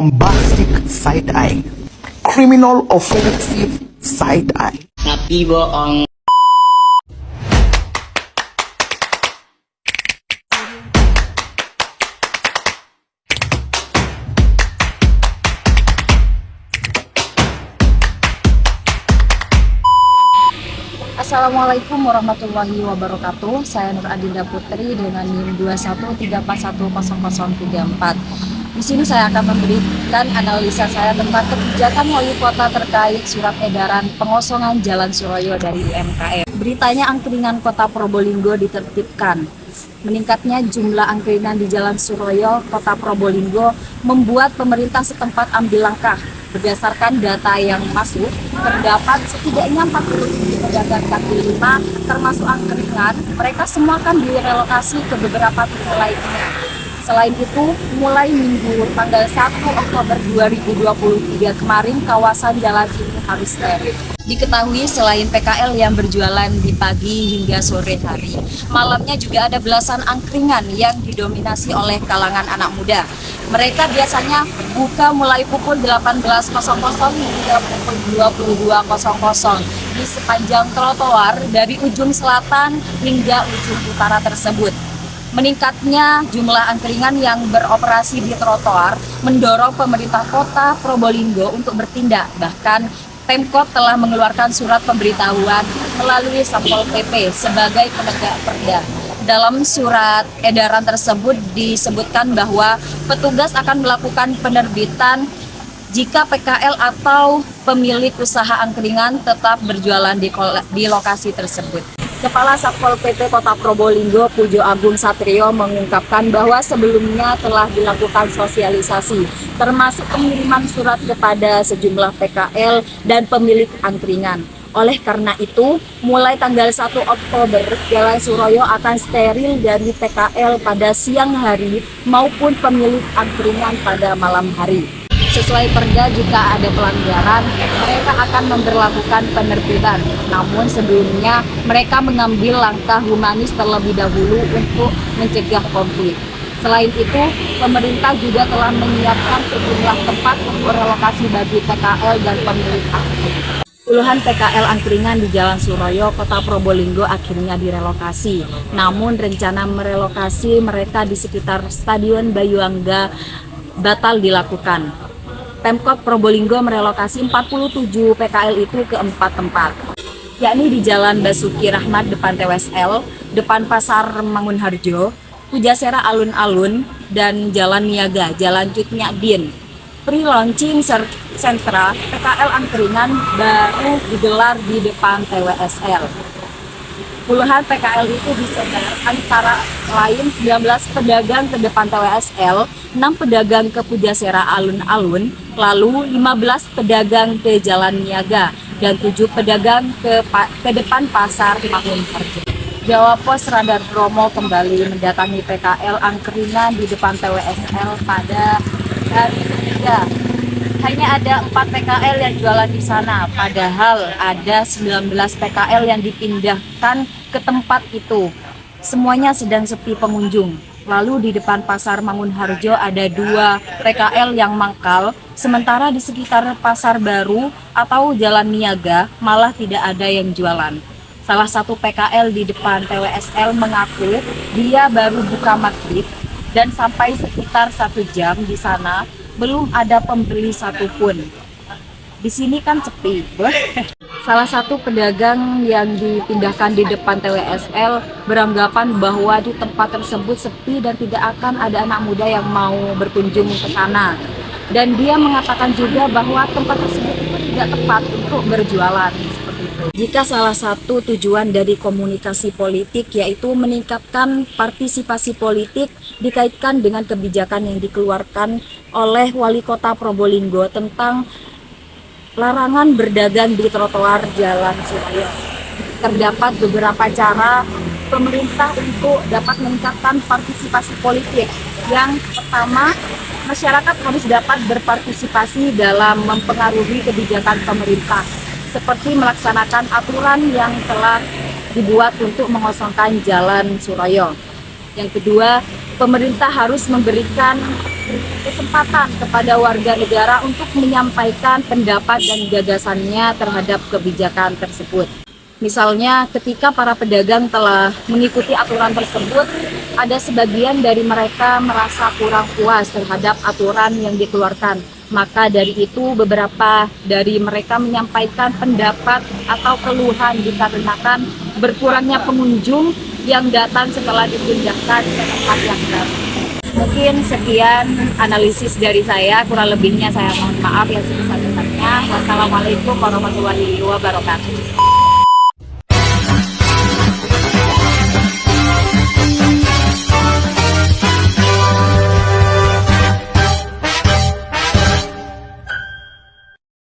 bombastic side-eye, criminal offensive side-eye. Nabi bohong. Assalamualaikum warahmatullahi wabarakatuh. Saya Nur Adinda Putri dengan NIM 213410034. Di sini saya akan memberikan analisa saya tentang kebijakan wali kota terkait surat edaran pengosongan Jalan Suroyo dari UMKM. Beritanya angkringan Kota Probolinggo ditertibkan. Meningkatnya jumlah angkringan di Jalan Suroyo, Kota Probolinggo membuat pemerintah setempat ambil langkah. Berdasarkan data yang masuk, terdapat setidaknya 47 pedagang kaki lima termasuk angkringan. Mereka semua akan direlokasi ke beberapa titik lainnya. Selain itu, mulai Minggu tanggal 1 Oktober 2023 kemarin, kawasan jalan ini harus steril. Diketahui selain PKL yang berjualan di pagi hingga sore hari, malamnya juga ada belasan angkringan yang didominasi oleh kalangan anak muda. Mereka biasanya buka mulai pukul 18.00 hingga pukul 22.00 di sepanjang trotoar dari ujung selatan hingga ujung utara tersebut. Meningkatnya jumlah angkringan yang beroperasi di trotoar mendorong pemerintah Kota Probolinggo untuk bertindak. Bahkan Pemkot telah mengeluarkan surat pemberitahuan melalui Satpol PP sebagai penegak perda. Dalam surat edaran tersebut disebutkan bahwa petugas akan melakukan penerbitan jika PKL atau pemilik usaha angkringan tetap berjualan di lokasi tersebut. Kepala Satpol PP Kota Probolinggo, Pujo Agung Satrio, mengungkapkan bahwa sebelumnya telah dilakukan sosialisasi, termasuk pengiriman surat kepada sejumlah PKL dan pemilik angkringan. Oleh karena itu, mulai tanggal 1 Oktober, Jalan Suroyo akan steril dari PKL pada siang hari maupun pemilik angkringan pada malam hari. Sesuai perda, jika ada pelanggaran, mereka akan memberlakukan penertiban. Namun sebelumnya, mereka mengambil langkah humanis terlebih dahulu untuk mencegah konflik. Selain itu, pemerintah juga telah menyiapkan sejumlah tempat untuk relokasi bagi PKL dan pemilik angkringan. Puluhan PKL angkringan di Jalan Suroyo, Kota Probolinggo akhirnya direlokasi. Namun rencana merelokasi mereka di sekitar Stadion Banyuangga batal dilakukan. Pemkot Probolinggo merelokasi 47 PKL itu ke 4 tempat, yakni di Jalan Basuki Rahmat depan TWSL, depan Pasar Mangunharjo, Pujasera Alun-Alun, dan Jalan Niaga, Jalan Cut Nyak-Din. Pre-launching sentra PKL angkringan baru digelar di depan TWSL. Puluhan PKL itu disebar antara lain 19 pedagang ke depan TWSL, 6 pedagang ke Pujasera Alun-Alun, lalu 15 pedagang ke Jalan Niaga, dan 7 pedagang ke depan Pasar Mangunharjo. Jawa Pos Radar Bromo kembali mendatangi PKL angkringan di depan TWSL pada hari ketiga. Hanya ada 4 PKL yang jualan di sana, padahal ada 19 PKL yang dipindahkan ke tempat itu. Semuanya sedang sepi pengunjung. Lalu di depan Pasar Mangunharjo ada 2 PKL yang mangkal, sementara di sekitar Pasar Baru atau Jalan Niaga malah tidak ada yang jualan. Salah satu PKL di depan TWSL mengaku dia baru buka maghrib dan sampai sekitar 1 jam di sana belum ada pembeli satupun. Di sini kan sepi. Salah satu pedagang yang dipindahkan di depan TWSL beranggapan bahwa di tempat tersebut sepi dan tidak akan ada anak muda yang mau berkunjung ke sana. Dan dia mengatakan juga bahwa tempat tersebut itu tidak tepat untuk berjualan. Jika salah satu tujuan dari komunikasi politik yaitu meningkatkan partisipasi politik dikaitkan dengan kebijakan yang dikeluarkan oleh Wali Kota Probolinggo tentang larangan berdagang di trotoar Jalan Suroyo. Terdapat beberapa cara pemerintah untuk dapat meningkatkan partisipasi politik. Yang pertama, masyarakat harus dapat berpartisipasi dalam mempengaruhi kebijakan pemerintah, seperti melaksanakan aturan yang telah dibuat untuk mengosongkan Jalan Suroyo. Yang kedua, pemerintah harus memberikan kesempatan kepada warga negara untuk menyampaikan pendapat dan gagasannya terhadap kebijakan tersebut. Misalnya ketika para pedagang telah mengikuti aturan tersebut, ada sebagian dari mereka merasa kurang puas terhadap aturan yang dikeluarkan. Maka dari itu beberapa dari mereka menyampaikan pendapat atau keluhan dikarenakan berkurangnya pengunjung yang datang setelah dipindahkan ke tempat yang baru. Mungkin sekian analisis dari saya, kurang lebihnya saya mohon maaf yang sebesar-besarnya. Wassalamualaikum warahmatullahi wabarakatuh.